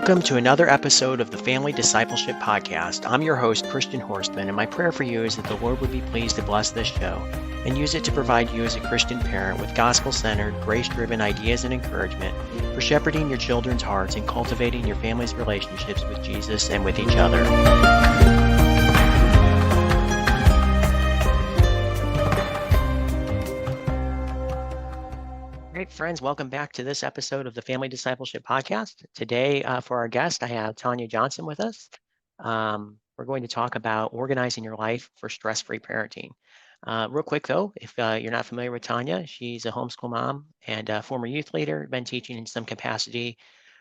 Welcome to another episode of the Family Discipleship Podcast. I'm your host, Christian Horstman, and my prayer for you is that the Lord would be pleased to bless this show and use it to provide you as a Christian parent with gospel-centered, grace-driven ideas and encouragement for shepherding your children's hearts and cultivating your family's relationships with Jesus and with each other. Great friends, welcome back to this episode of the Family Discipleship Podcast. Today, for our guest, I have Tonya Johnson with us. We're going to talk about organizing your life for stress-free parenting. Real quick though, if you're not familiar with Tonya, she's a homeschool mom and a former youth leader, been teaching in some capacity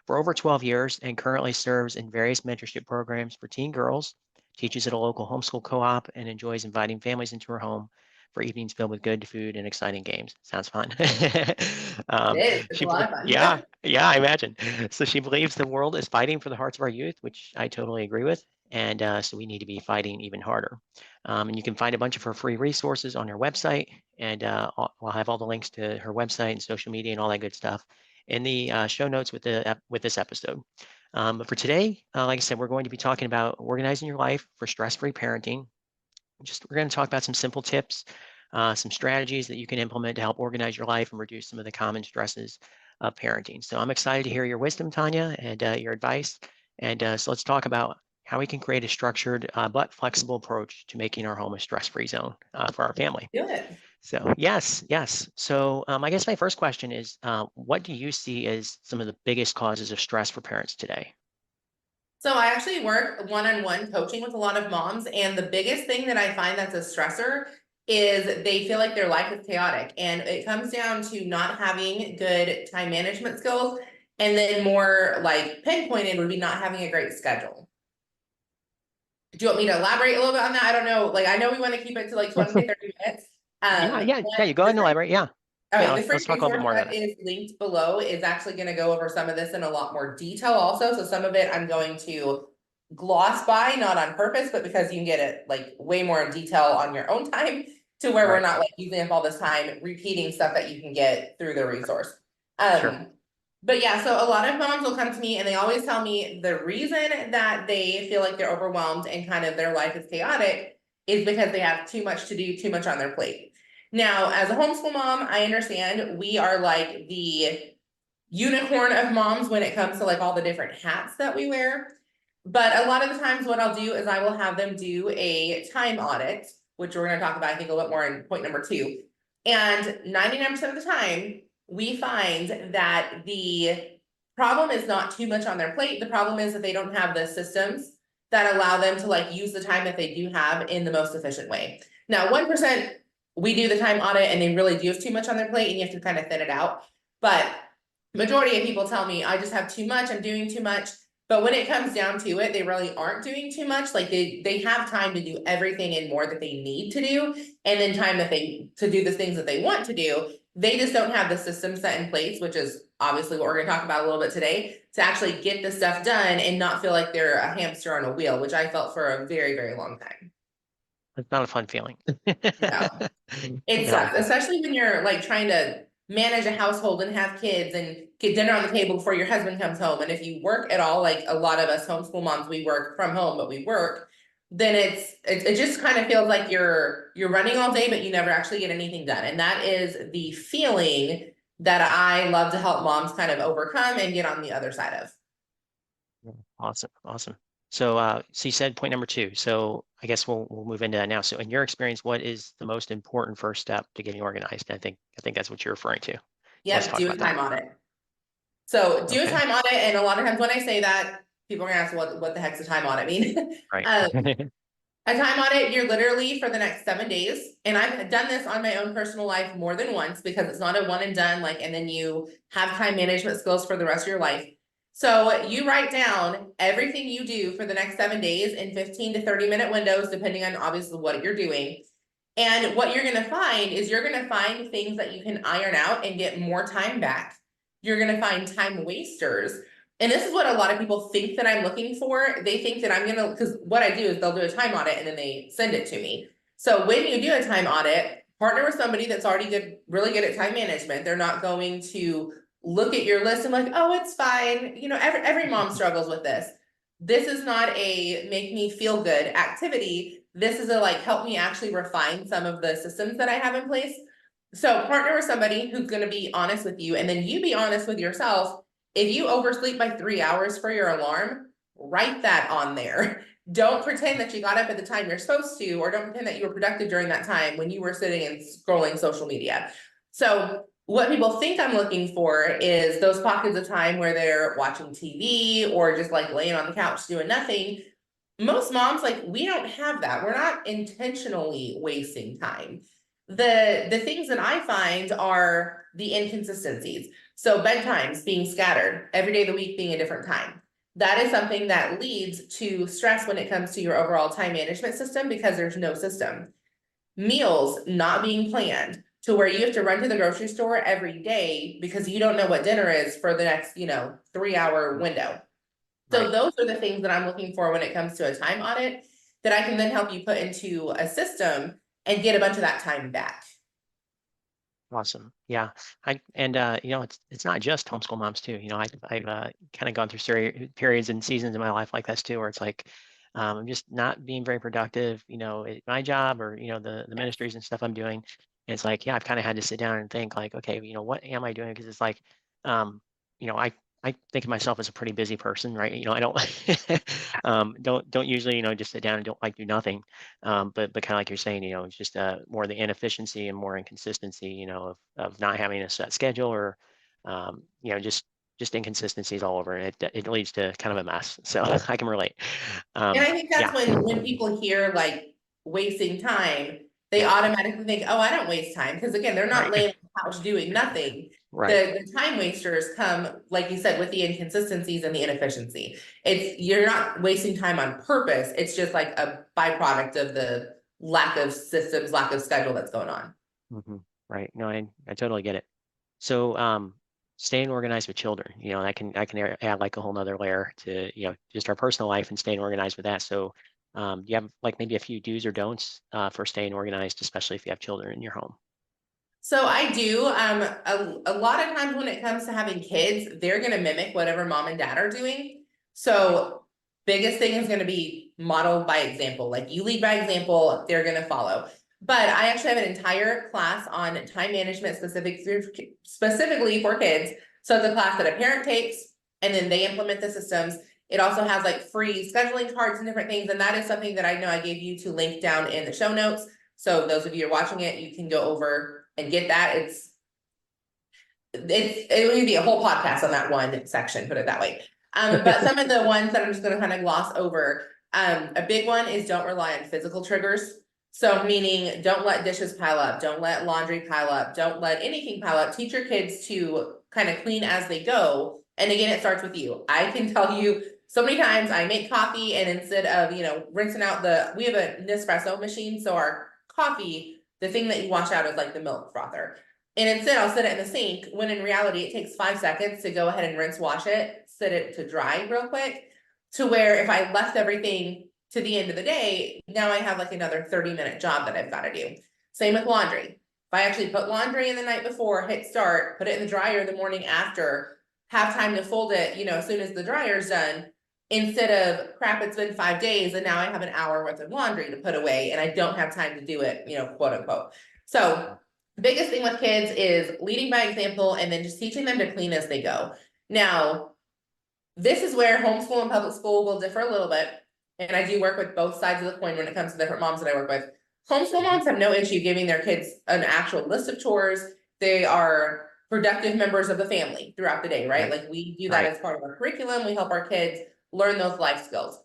for over 12 years and currently serves in various mentorship programs for teen girls, teaches at a local homeschool co-op, and enjoys inviting families into her home for evenings filled with good food and exciting games. Sounds fun. It is. It's a lot of fun. Yeah, I imagine. So she believes the world is fighting for the hearts of our youth, which I totally agree with. And so we need to be fighting even harder. And you can find a bunch of her free resources on her website. And I'll have all the links to her website and social media and all that good stuff in the show notes with this episode. But for today, like I said, we're going to be talking about organizing your life for stress-free parenting. We're going to talk about some simple tips, some strategies that you can implement to help organize your life and reduce some of the common stresses of parenting. So I'm excited to hear your wisdom, Tonya, and your advice. And so let's talk about how we can create a structured but flexible approach to making our home a stress-free zone for our family. Do it. So yes. So I guess my first question is, what do you see as some of the biggest causes of stress for parents today? So I actually work one-on-one coaching with a lot of moms, and the biggest thing that I find that's a stressor is they feel like their life is chaotic, and it comes down to not having good time management skills, and then more like pinpointed would be not having a great schedule. Do you want me to elaborate a little bit on that? I don't know. Like, I know we want to keep it to like 20 to 30 minutes. Yeah. You go ahead and elaborate. Yeah. Okay, Yeah, the free let's talk a little bit more resource about that is linked below is actually going to go over some of this in a lot more detail also. So some of it I'm going to gloss by, not on purpose, but because you can get it like way more in detail on your own time to where we're not like using up all this time repeating stuff that you can get through the resource. Sure. But yeah, so a lot of moms will come to me and they always tell me the reason that they feel like they're overwhelmed and kind of their life is chaotic is because they have too much to do, too much on their plate. Now, as a homeschool mom, I understand we are like the unicorn of moms when it comes to like all the different hats that we wear. But a lot of the times what I'll do is I will have them do a time audit, which we're going to talk about, I think, a little bit more in point number 2. And 99% of the time, we find that the problem is not too much on their plate. The problem is that they don't have the systems that allow them to like use the time that they do have in the most efficient way. Now, 1%, we do the time audit and they really do have too much on their plate and you have to kind of thin it out. But majority of people tell me, I just have too much, I'm doing too much. But when it comes down to it, they really aren't doing too much. Like they have time to do everything and more that they need to do. And then time that to do the things that they want to do. They just don't have the system set in place, which is obviously what we're going to talk about a little bit today, to actually get the stuff done and not feel like they're a hamster on a wheel, which I felt for a very, very long time. It's not a fun feeling. No. It sucks, especially when you're like trying to manage a household and have kids and get dinner on the table before your husband comes home. And if you work at all, like a lot of us homeschool moms, we work from home, but we work, then it just kind of feels like you're running all day, but you never actually get anything done. And that is the feeling that I love to help moms kind of overcome and get on the other side of. Awesome. So you said point number 2. So I guess we'll move into that now. So in your experience, what is the most important first step to getting organized? I think that's what you're referring to. Yep, do a time audit. So do a time audit, and a lot of times when I say that, people are gonna ask what the heck's a time audit mean? Right. A time audit, you're literally for the next 7 days, and I've done this on my own personal life more than once because it's not a one and done, like, and then you have time management skills for the rest of your life. So you write down everything you do for the next 7 days in 15 to 30 minute windows, depending on obviously what you're doing. And what you're going to find is you're going to find things that you can iron out and get more time back. You're going to find time wasters. And this is what a lot of people think that I'm looking for. They think that I'm going to, because what I do is they'll do a time audit and then they send it to me. So when you do a time audit, partner with somebody that's already really good at time management. They're not going to look at your list and like, oh, it's fine. You know, every mom struggles with this. This is not a make me feel good activity. This is a like help me actually refine some of the systems that I have in place. So partner with somebody who's going to be honest with you, and then you be honest with yourself. If you oversleep by 3 hours for your alarm, write that on there. Don't pretend that you got up at the time you're supposed to, or don't pretend that you were productive during that time when you were sitting and scrolling social media. So what people think I'm looking for is those pockets of time where they're watching TV or just like laying on the couch doing nothing. Most moms, like, we don't have that. We're not intentionally wasting time. The things that I find are the inconsistencies. So bedtimes being scattered, every day of the week being a different time. That is something that leads to stress when it comes to your overall time management system because there's no system. Meals not being planned to where you have to run to the grocery store every day because you don't know what dinner is for the next, 3-hour window. So Right. those are the things that I'm looking for when it comes to a time audit that I can then help you put into a system and get a bunch of that time back. Awesome. Yeah. It's not just homeschool moms too. I've kind of gone through periods and seasons in my life like this too, where it's like I'm just not being very productive, at my job or, the ministries and stuff I'm doing. And it's like, yeah, I've kind of had to sit down and think like, okay, what am I doing? Because it's like, um, I think of myself as a pretty busy person, right? I don't don't usually, just sit down and don't like do nothing. But kind of like you're saying, it's just more the inefficiency and more inconsistency, of not having a set schedule or, just inconsistencies all over, and it leads to kind of a mess. So I can relate. And I think that's Yeah, when people hear like wasting time, they yeah, automatically think, oh, I don't waste time. Because again, they're not right, laying on the couch doing nothing. right. The time wasters come, like you said, with the inconsistencies and the inefficiency. You're not wasting time on purpose. It's just like a byproduct of the lack of systems, lack of schedule that's going on. hmm Right. No, I totally get it. So, staying organized with children, I can add like a whole nother layer to, just our personal life and staying organized with that. So, do you have like maybe a few do's or don'ts for staying organized, especially if you have children in your home? So I do, a lot of times when it comes to having kids, they're gonna mimic whatever mom and dad are doing. So biggest thing is gonna be model by example, like you lead by example, they're gonna follow. But I actually have an entire class on time management specifically for kids. So it's a class that a parent takes and then they implement the systems. It also has like free scheduling cards and different things. And that is something that I know I gave you to link down in the show notes. So those of you who are watching it, you can go over and get that. It would be a whole podcast on that one section, put it that way. But some of the ones that I'm just gonna kind of gloss over, a big one is don't rely on physical triggers. So meaning don't let dishes pile up, don't let laundry pile up, don't let anything pile up. Teach your kids to kind of clean as they go. And again, it starts with you. I can tell you so many times I make coffee and instead of, rinsing out we have a Nespresso machine. So our coffee, the thing that you wash out is like the milk frother. And instead I'll sit it in the sink when in reality it takes 5 seconds to go ahead and rinse, wash it, sit it to dry real quick. To where if I left everything to the end of the day, now I have like another 30-minute job that I've got to do. Same with laundry. If I actually put laundry in the night before, hit start, put it in the dryer the morning after, have time to fold it, as soon as the dryer's done, instead of crap, it's been 5 days and now I have an hour worth of laundry to put away and I don't have time to do it, quote unquote. So the biggest thing with kids is leading by example and then just teaching them to clean as they go. Now, this is where homeschool and public school will differ a little bit. And I do work with both sides of the coin when it comes to different moms that I work with. Homeschool moms have no issue giving their kids an actual list of chores. They are productive members of the family throughout the day, right? Like we do that Right. as part of our curriculum. We help our kids learn those life skills.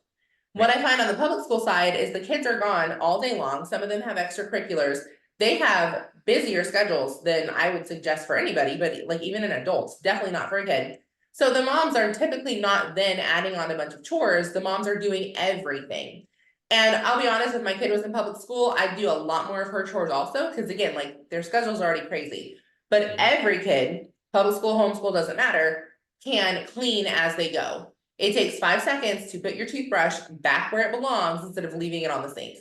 What Right. I find on the public school side is the kids are gone all day long. Some of them have extracurriculars. They have busier schedules than I would suggest for anybody, but like even in adults, definitely not for a kid. So the moms are typically not then adding on a bunch of chores. The moms are doing everything. And I'll be honest, if my kid was in public school, I'd do a lot more of her chores also, because again, like their schedule's already crazy. But every kid, public school, homeschool, doesn't matter, can clean as they go. It takes 5 seconds to put your toothbrush back where it belongs instead of leaving it on the sink.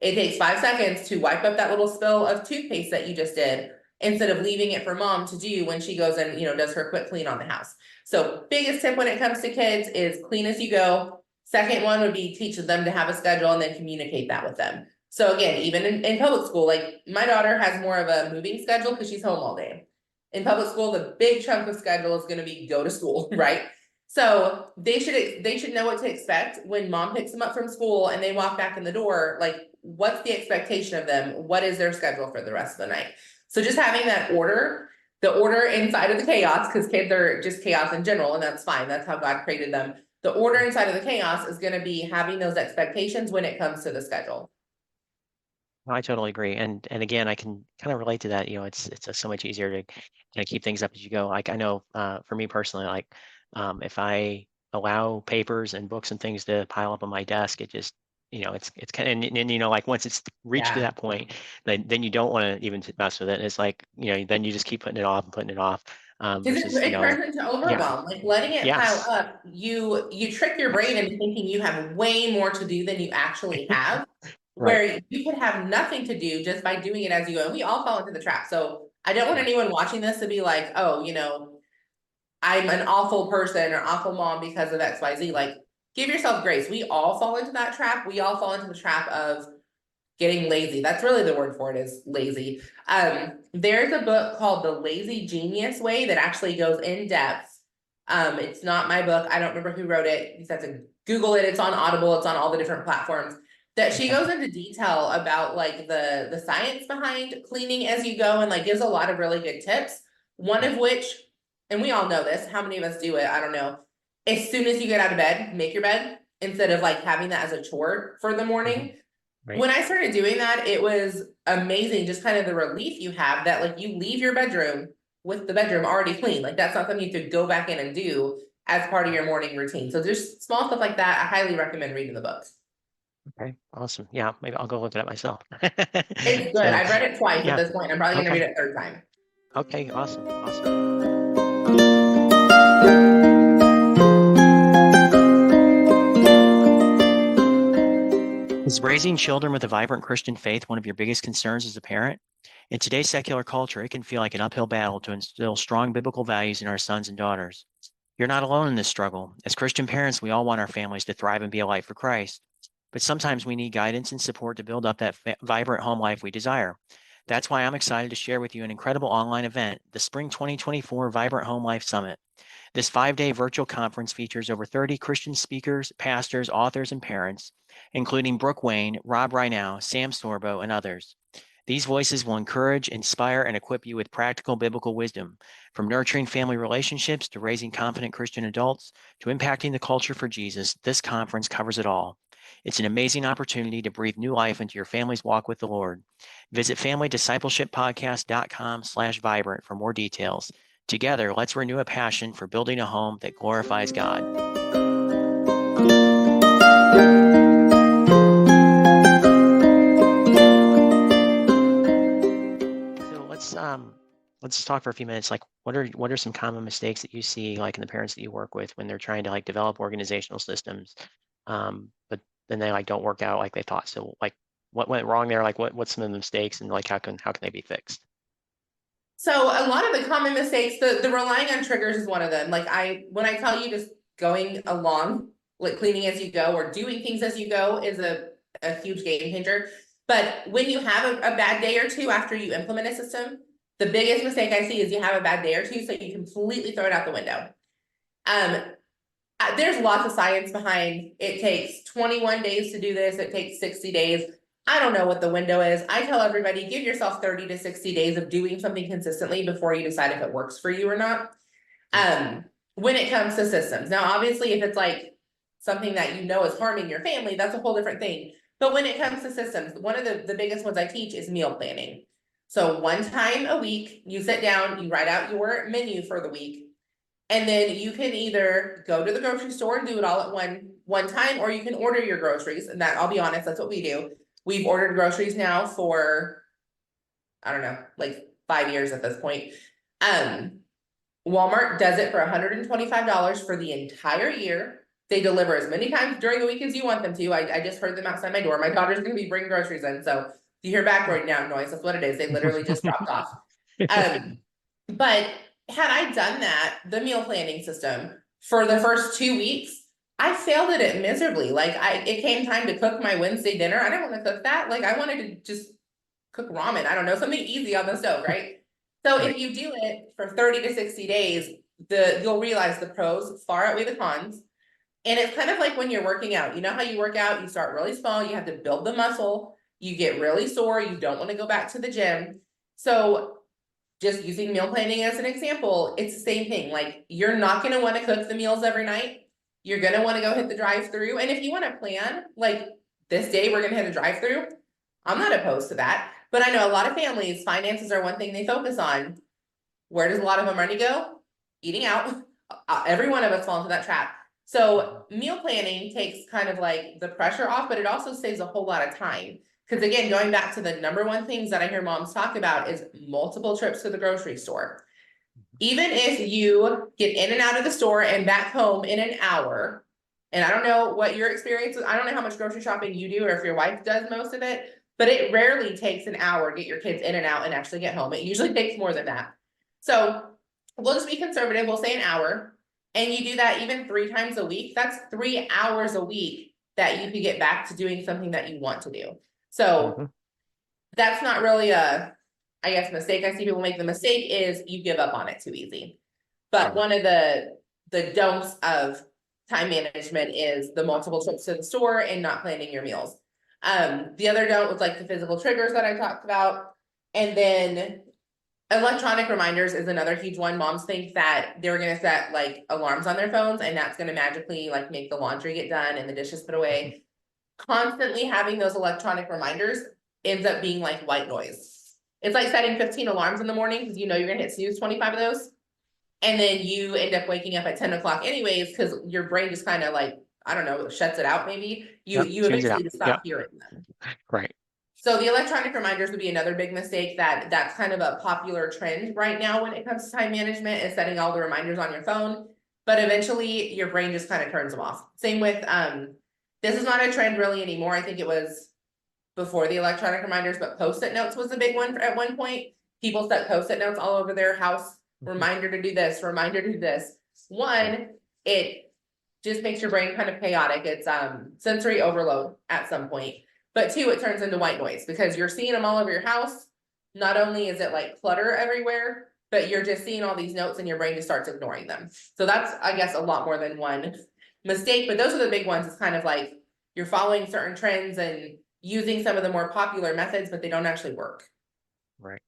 It takes 5 seconds to wipe up that little spill of toothpaste that you just did, instead of leaving it for mom to do when she goes and, does her quick clean on the house. So biggest tip when it comes to kids is clean as you go. Second one would be teach them to have a schedule and then communicate that with them. So again, even in public school, like my daughter has more of a moving schedule because she's home all day. In public school, the big chunk of schedule is going to be go to school, right? So they should know what to expect when mom picks them up from school and they walk back in the door. Like, what's the expectation of them? What is their schedule for the rest of the night? So just having that order, the order inside of the chaos, because kids are just chaos in general, and that's fine. That's how God created them. The order inside of the chaos is going to be having those expectations when it comes to the schedule. I totally agree. And again, I can kind of relate to that. It's so much easier to kind of keep things up as you go. Like I know for me personally, like if I allow papers and books and things to pile up on my desk, it just, it's kind of, and like once it's reached to that point, then you don't want to even mess with it. And it's like, then you just keep putting it off and putting it off. Because Versus, it turns into overwhelm, like letting it pile yes, up, you trick your brain into thinking you have way more to do than you actually have. right. Where you could have nothing to do just by doing it as you go. And we all fall into the trap. So I don't want anyone watching this to be like, oh, I'm an awful person or awful mom because of XYZ. Like, give yourself grace. We all fall into that trap. We all fall into the trap of getting lazy. That's really the word for it, is lazy. There's a book called The Lazy Genius Way that actually goes in depth. It's not my book. I don't remember who wrote it. You just have to Google it. It's on Audible. It's on all the different platforms. That she goes into detail about like the science behind cleaning as you go, and like gives a lot of really good tips. One of which, and we all know this, how many of us do it? I don't know. As soon as you get out of bed, make your bed instead of like having that as a chore for the morning. Right. When I started doing that, it was amazing, just kind of the relief you have that like you leave your bedroom with the bedroom already clean. Like that's not something you could go back in and do as part of your morning routine. So there's small stuff like that. I highly recommend reading the books. Okay, awesome. Yeah, maybe I'll go look it up myself. It's good. So, I've read it twice at yeah, this point. I'm probably going to read okay, it a third time. okay, awesome, awesome. Is raising children with a vibrant Christian faith one of your biggest concerns as a parent? In today's secular culture, it can feel like an uphill battle to instill strong biblical values in our sons and daughters. You're not alone in this struggle. As Christian parents, we all want our families to thrive and be a light for Christ. But sometimes we need guidance and support to build up that vibrant home life we desire. That's why I'm excited to share with you an incredible online event, the Spring 2024 Vibrant Home Life Summit. This 5-day virtual conference features over 30 Christian speakers, pastors, authors, and parents, including Brooke Wayne, Rob Reinau, Sam Sorbo, and others. These voices will encourage, inspire, and equip you with practical biblical wisdom, from nurturing family relationships to raising confident Christian adults to impacting the culture for Jesus. This conference covers it all. It's an amazing opportunity to breathe new life into your family's walk with the Lord. Visit familydiscipleshippodcast.com/vibrant for more details. Together, let's renew a passion for building a home that glorifies God. So let's talk for a few minutes. Like, what are some common mistakes that you see, like in the parents that you work with, when they're trying to like develop organizational systems, but then they like don't work out like they thought. So like, what went wrong there? Like, what's some of the mistakes, and like how can they be fixed? So a lot of the common mistakes, the relying on triggers is one of them. Like when I tell you just going along, like cleaning as you go or doing things as you go is a huge game changer. But when you have a bad day or two after you implement a system, the biggest mistake I see is you have a bad day or two, so you completely throw it out the window. There's lots of science behind it takes 21 days to do this, it takes 60 days. I don't know what the window is. I tell everybody, give yourself 30 to 60 days of doing something consistently before you decide if it works for you or not. When it comes to systems. Now, obviously, if it's like something that is harming your family, that's a whole different thing. But when it comes to systems, one of the biggest ones I teach is meal planning. So one time a week, you sit down, you write out your menu for the week. And then you can either go to the grocery store and do it all at one time, or you can order your groceries. And that, I'll be honest, that's what we do. We've ordered groceries now for, I don't know, like 5 years at this point. Walmart does it for $125 for the entire year. They deliver as many times during the week as you want them to. I just heard them outside my door. My daughter's gonna be bringing groceries in, so if you hear background now noise, that's what it is. They literally just dropped off. But had I done that, the meal planning system for the first 2 weeks, I failed at it miserably. Like it came time to cook my Wednesday dinner. I didn't want to cook that. Like I wanted to just cook ramen. I don't know, something easy on the stove, right? So Right. if you do it for 30 to 60 days, you'll realize the pros far outweigh the cons. And it's kind of like when you're working out. You know how you work out, you start really small, you have to build the muscle, you get really sore, you don't want to go back to the gym. So just using meal planning as an example, it's the same thing. Like you're not going to want to cook the meals every night. You're going to want to go hit the drive-through. And if you want to plan, like this day we're going to hit a drive-through, I'm not opposed to that. But I know a lot of families, finances are one thing they focus on. Where does a lot of them money go? Eating out. Every one of us fall into that trap. So meal planning takes kind of like the pressure off, but it also saves a whole lot of time. Because again, going back to the number one things that I hear moms talk about is multiple trips to the grocery store. Even if you get in and out of the store and back home in an hour, and I don't know what your experience is, I don't know how much grocery shopping you do or if your wife does most of it, but it rarely takes an hour to get your kids in and out and actually get home. It usually takes more than that. So we'll just be conservative, we'll say an hour. And you do that even 3 times a week, that's 3 hours a week that you could get back to doing something that you want to do. So that's not really a, I guess, mistake I see people make. The mistake is you give up on it too easy. But one of the don'ts of time management is the multiple trips to the store and not planning your meals. The other don't was like the physical triggers that I talked about. And then electronic reminders is another huge one. Moms think that they're going to set like alarms on their phones and that's going to magically like make the laundry get done and the dishes put away. Constantly having those electronic reminders ends up being like white noise. It's like setting 15 alarms in the morning because you know you're going to hit snooze 25 of those. And then you end up waking up at 10 o'clock anyways because your brain just kind of like, I don't know, shuts it out maybe. You eventually just stop hearing them. Right. So the electronic reminders would be another big mistake that's kind of a popular trend right now when it comes to time management is setting all the reminders on your phone. But eventually your brain just kind of turns them off. Same with, this is not a trend really anymore. I think it was before the electronic reminders, but post-it notes was a big one at one point. People set post-it notes all over their house. Reminder to do this, reminder to do this. One, it just makes your brain kind of chaotic. It's sensory overload at some point. But 2, it turns into white noise because you're seeing them all over your house. Not only is it like clutter everywhere, but you're just seeing all these notes and your brain just starts ignoring them. So that's, I guess, a lot more than one mistake, but those are the big ones. It's kind of like you're following certain trends and using some of the more popular methods, but they don't actually work. Right.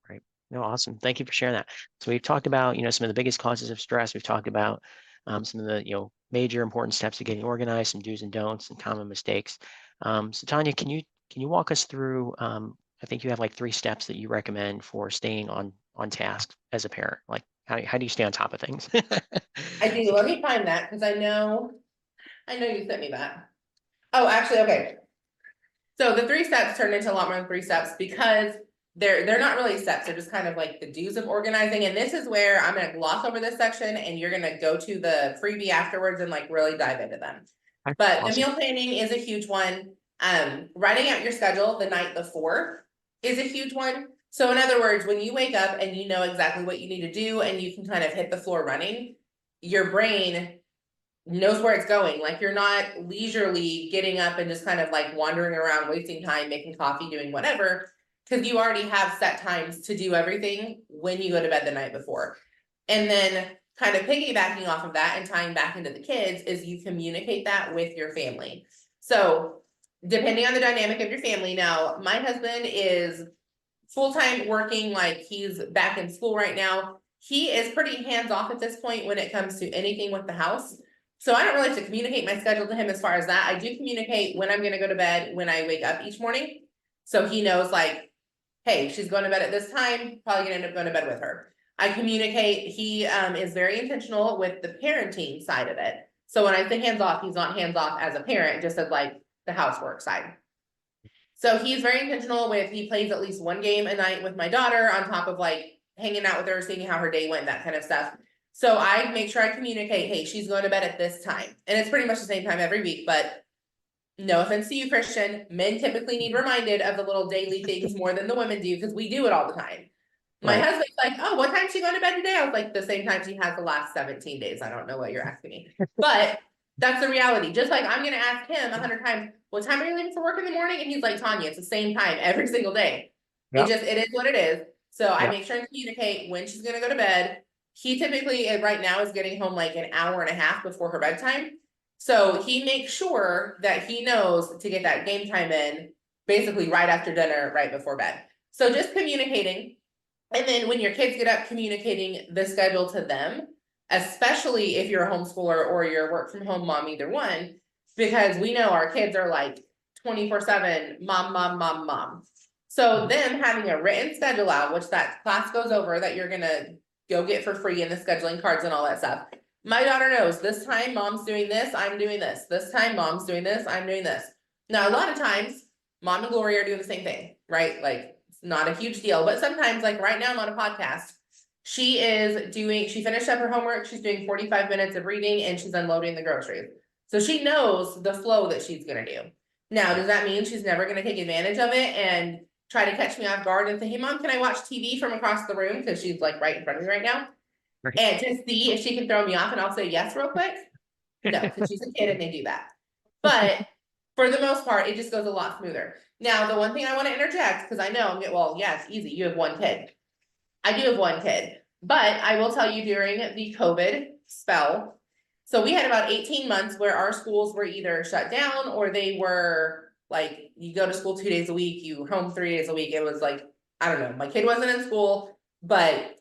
Right. No, awesome. Thank you for sharing that. So we've talked about, some of the biggest causes of stress. We've talked about some of the, major important steps to getting organized, some do's and don'ts and common mistakes. So Tonya, can you walk us through, I think you have like 3 steps that you recommend for staying on task as a parent. Like how do you stay on top of things? I do. Let me find that because I know you sent me that. Oh, actually, okay. So the 3 steps turned into a lot more than 3 steps because they're not really steps. They're just kind of like the do's of organizing. And this is where I'm going to gloss over this section and you're going to go to the freebie afterwards and like really dive into them. But Awesome. the meal planning is a huge one. Writing out your schedule the night before is a huge one. So in other words, when you wake up and you know exactly what you need to do and you can kind of hit the floor running, your brain knows where it's going. Like you're not leisurely getting up and just kind of like wandering around, wasting time, making coffee, doing whatever, because you already have set times to do everything when you go to bed the night before. And then kind of piggybacking off of that and tying back into the kids is you communicate that with your family. So depending on the dynamic of your family, now my husband is full-time working, like he's back in school right now. He is pretty hands-off at this point when it comes to anything with the house. So I don't really have to communicate my schedule to him as far as that. I do communicate when I'm going to go to bed, when I wake up each morning. So he knows like, hey, she's going to bed at this time, probably gonna end up going to bed with her. I communicate, he is very intentional with the parenting side of it. So when I say hands-off, he's not hands-off as a parent, just as like the housework side. So he's very intentional with, he plays at least 1 game a night with my daughter on top of like hanging out with her, seeing how her day went, that kind of stuff. So I make sure I communicate, hey, she's going to bed at this time. And it's pretty much the same time every week, but no offense to you, Christian, men typically need reminded of the little daily things more than the women do because we do it all the time. My Right. husband's like, oh, what time she going to bed today? I was like, the same time she has the last 17 days. I don't know what you're asking me. But that's the reality. Just like I'm going to ask him 100 times, what time are you leaving for work in the morning? And he's like, Tonya, it's the same time every single day. Yep. It is what it is. So I Yep. make sure and communicate when she's going to go to bed. He typically right now is getting home like an hour and a half before her bedtime. So he makes sure that he knows to get that game time in basically right after dinner, right before bed. So just communicating. And then when your kids get up, communicating the schedule to them, especially if you're a homeschooler or you're a work from home mom, either one, because we know our kids are like 24/7, mom, mom, mom, mom. So them having a written schedule out, which that class goes over that you're gonna go get for free in the scheduling cards and all that stuff. My daughter knows this time mom's doing this, I'm doing this. This time mom's doing this, I'm doing this. Now, a lot of times, mom and Gloria are doing the same thing, right? Like, not a huge deal, but sometimes, like right now I'm on a podcast. She finished up her homework, she's doing 45 minutes of reading and she's unloading the groceries. So she knows the flow that she's gonna do. Now, does that mean she's never gonna take advantage of it and try to catch me off guard and say, hey mom, can I watch TV from across the room? Because she's like right in front of me right now. Right. And to see if she can throw me off and I'll say yes real quick. No, because she's a kid and they do that. But for the most part, it just goes a lot smoother. Now, the one thing I want to interject, because I know, well, yeah, it's easy. You have one kid. I do have one kid, but I will tell you during the COVID spell, so we had about 18 months where our schools were either shut down or they were like, you go to school 2 days a week, you home 3 days a week. It was like, I don't know, my kid wasn't in school, but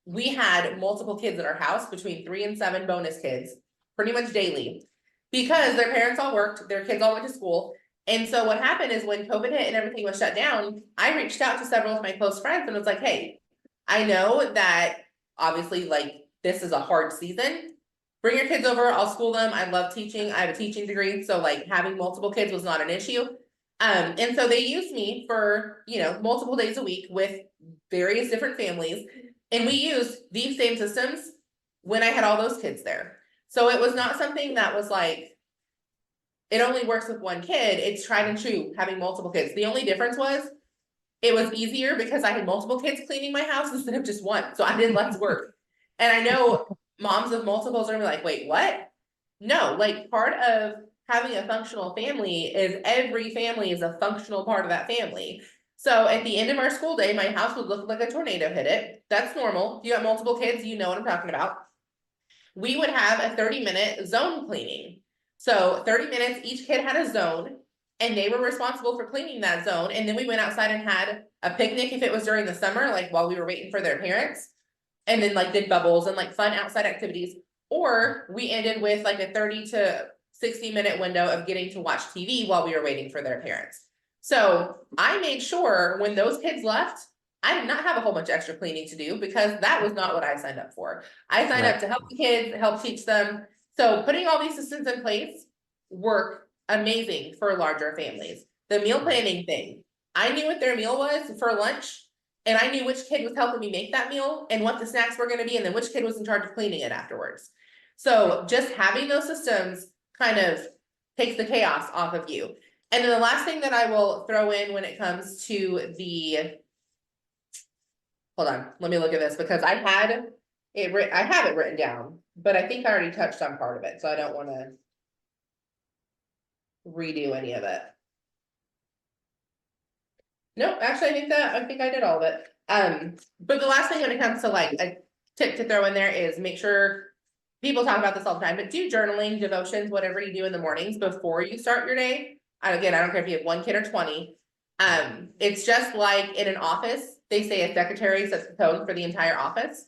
we had multiple kids at our house, between 3 and 7 bonus kids, pretty much daily, because their parents all worked, their kids all went to school. And so what happened is when COVID hit and everything was shut down, I reached out to several of my close friends and was like, hey, I know that obviously like this is a hard season. Bring your kids over, I'll school them. I love teaching. I have a teaching degree. So like having multiple kids was not an issue. And so they used me for, multiple days a week with various different families. And we used these same systems when I had all those kids there. So it was not something that was like, it only works with one kid. It's tried and true having multiple kids. The only difference was it was easier because I had multiple kids cleaning my house instead of just one. So I did less work. And I know moms of multiples are gonna be like, wait, what? No, like part of having a functional family is every family is a functional part of that family. So at the end of our school day, my house would look like a tornado hit it. That's normal. If you have multiple kids, you know what I'm talking about. We would have a 30-minute zone cleaning. So 30 minutes, each kid had a zone and they were responsible for cleaning that zone. And then we went outside and had a picnic if it was during the summer, like while we were waiting for their parents, and then like did bubbles and like fun outside activities. Or we ended with like a 30 to 60-minute window of getting to watch TV while we were waiting for their parents. So I made sure when those kids left, I did not have a whole bunch of extra cleaning to do because that was not what I signed up for. I signed Right. up to help the kids, help teach them. So putting all these systems in place work amazing for larger families. The meal planning thing, I knew what their meal was for lunch, and I knew which kid was helping me make that meal and what the snacks were going to be, and then which kid was in charge of cleaning it afterwards. So just having those systems kind of takes the chaos off of you. And then the last thing that I will throw in when it comes to hold on, let me look at this because I have it written down, but I think I already touched on part of it, so I don't want to redo any of it. Nope, actually, I think I did all of it. But the last thing when it comes to like a tip to throw in there is make sure people talk about this all the time, but do journaling, devotions, whatever you do in the mornings before you start your day. And again, I don't care if you have 1 kid or 20. It's just like in an office, they say a secretary sets the tone for the entire office.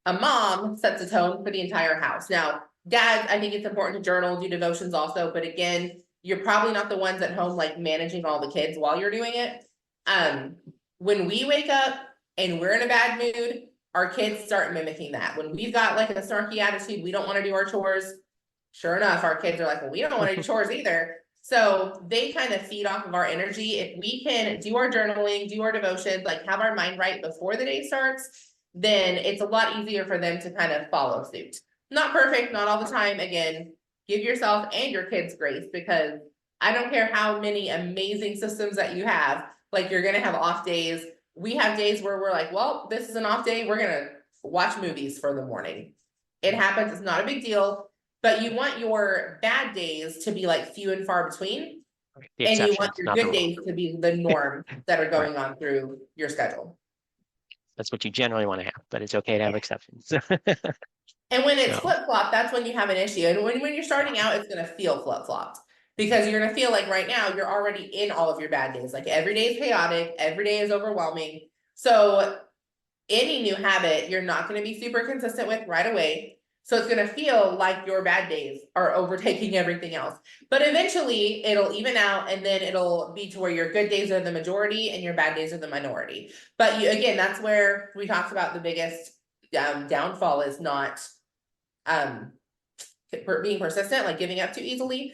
A mom sets the tone for the entire house. Now, dad, I think it's important to journal, do devotions also, but again, you're probably not the ones at home like managing all the kids while you're doing it. When we wake up and we're in a bad mood, our kids start mimicking that. When we've got like a snarky attitude, we don't want to do our chores. Sure enough, our kids are like, well, we don't want to do chores either. So they kind of feed off of our energy. If we can do our journaling, do our devotions, like have our mind right before the day starts, then it's a lot easier for them to kind of follow suit. Not perfect, not all the time. Again, give yourself and your kids grace because I don't care how many amazing systems that you have, like you're going to have off days we have days where we're like, well, this is an off day, we're gonna watch movies for the morning. It happens, it's not a big deal, but you want your bad days to be like few and far between. The And you want exceptions, your not the good rule. days to be the norm that are Right. going on through your schedule. That's what you generally want to have, but it's okay to have exceptions. And when it's So, flip-flop, that's when you have an issue. And when you're starting out, it's gonna feel flip-flopped. Because you're gonna feel like right now, you're already in all of your bad days. Like every day is chaotic, every day is overwhelming. So any new habit, you're not gonna be super consistent with right away. So it's gonna feel like your bad days are overtaking everything else. But eventually it'll even out, and then it'll be to where your good days are the majority and your bad days are the minority. But you, again, that's where we talked about the biggest downfall is not being persistent, like giving up too easily.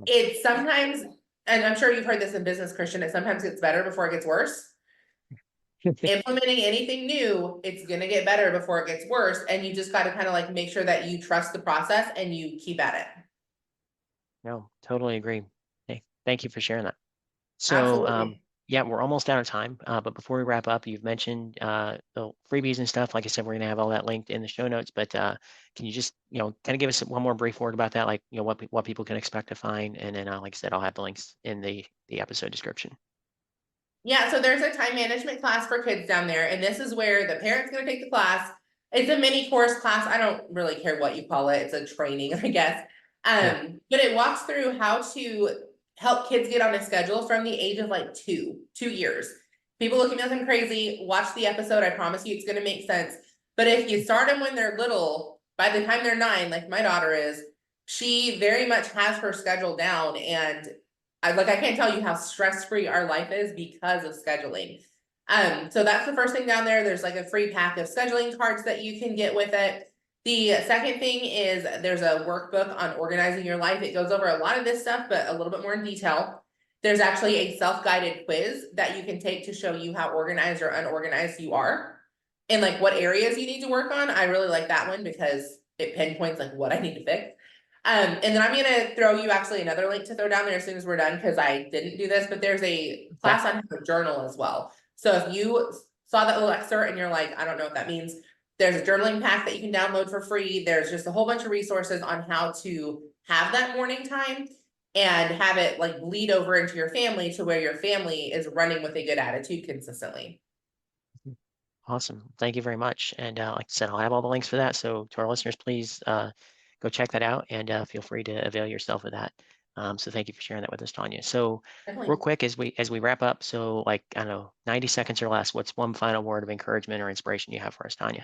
It's sometimes, and I'm sure you've heard this in business, Christian, it sometimes gets better before it gets worse. Implementing anything new, it's gonna get better before it gets worse, and you just gotta kind of like make sure that you trust the process and you keep at it. no, totally agree. Hey, thank you for sharing that. So, Absolutely. yeah, we're almost out of time. But before we wrap up, you've mentioned the freebies and stuff. Like I said, we're gonna have all that linked in the show notes. But can you just, kind of give us one more brief word about that, like, what people can expect to find, and then, like I said, I'll have the links in the episode description. Yeah, so there's a time management class for kids down there, and this is where the parent's gonna take the class. It's a mini course class. I don't really care what you call it. It's a training, I guess. Yeah. But it walks through how to help kids get on a schedule from the age of like 2 years. People look at me like I'm crazy. Watch the episode. I promise you it's gonna make sense. But if you start them when they're little, by the time they're 9, like my daughter is, she very much has her schedule down, and I can't tell you how stress-free our life is because of scheduling. So that's the first thing down there. There's like a free pack of scheduling cards that you can get with it. The second thing is there's a workbook on organizing your life. It goes over a lot of this stuff, but a little bit more in detail. There's actually a self-guided quiz that you can take to show you how organized or unorganized you are and like what areas you need to work on. I really like that one because it pinpoints like what I need to fix. And then I'm gonna throw you actually another link to throw down there as soon as we're done, because I didn't do this, but there's a class on how to journal as well. So if you saw that little excerpt and you're like, I don't know what that means, there's a journaling pack that you can download for free. There's just a whole bunch of resources on how to have that morning time and have it like bleed over into your family to where your family is running with a good attitude consistently. Awesome. Thank you very much. And like I said, I'll have all the links for that. So to our listeners, please go check that out, and feel free to avail yourself of that. So thank you for sharing that with us, Tonya. So real Definitely. quick, as we wap up, so like, I don't know, 90 seconds or less, what's one final word of encouragement or inspiration you have for us, Tonya?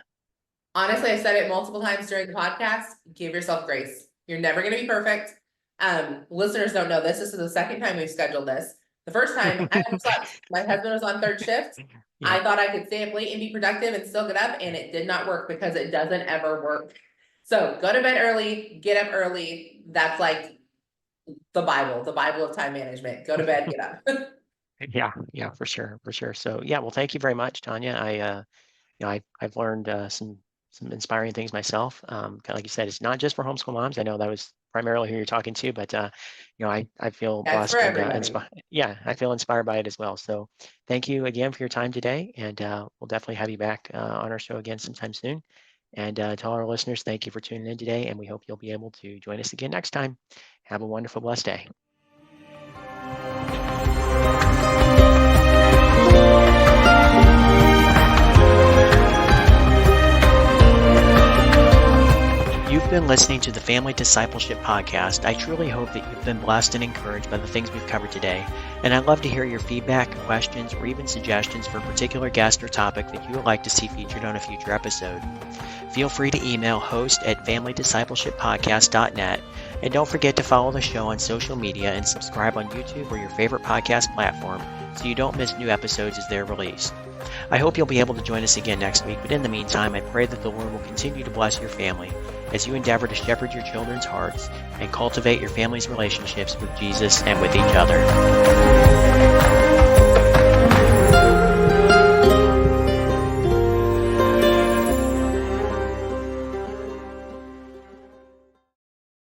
Honestly, I said it multiple times during the podcast. Give yourself grace. You're never going to be perfect. Listeners don't know this. This is the second time we've scheduled this. The first time I almost slept. My husband was on third shift. Yeah. I thought I could stay up late and be productive and still get up, and it did not work because it doesn't ever work. So go to bed early, get up early. That's like the Bible of time management. Go to bed, get up. Yeah, for sure, for sure. So yeah, well, thank you very much, Tonya. I've learned some inspiring things myself. Kind of like you said, it's not just for homeschool moms. I know that was primarily who you're talking to, but I feel That's for blessed and everybody. inspired. Yeah, I feel inspired by it as well. So thank you again for your time today, and we'll definitely have you back on our show again sometime soon. And to all our listeners, thank you for tuning in today, and we hope you'll be able to join us again next time. Have a wonderful, blessed day. You've been listening to the Family Discipleship Podcast. I truly hope that you've been blessed and encouraged by the things we've covered today. And I'd love to hear your feedback, questions, or even suggestions for a particular guest or topic that you would like to see featured on a future episode. Feel free to email host@familydiscipleshippodcast.net. And don't forget to follow the show on social media and subscribe on YouTube or your favorite podcast platform so you don't miss new episodes as they're released. I hope you'll be able to join us again next week, but in the meantime, I pray that the Lord will continue to bless your family as you endeavor to shepherd your children's hearts and cultivate your family's relationships with Jesus and with each other.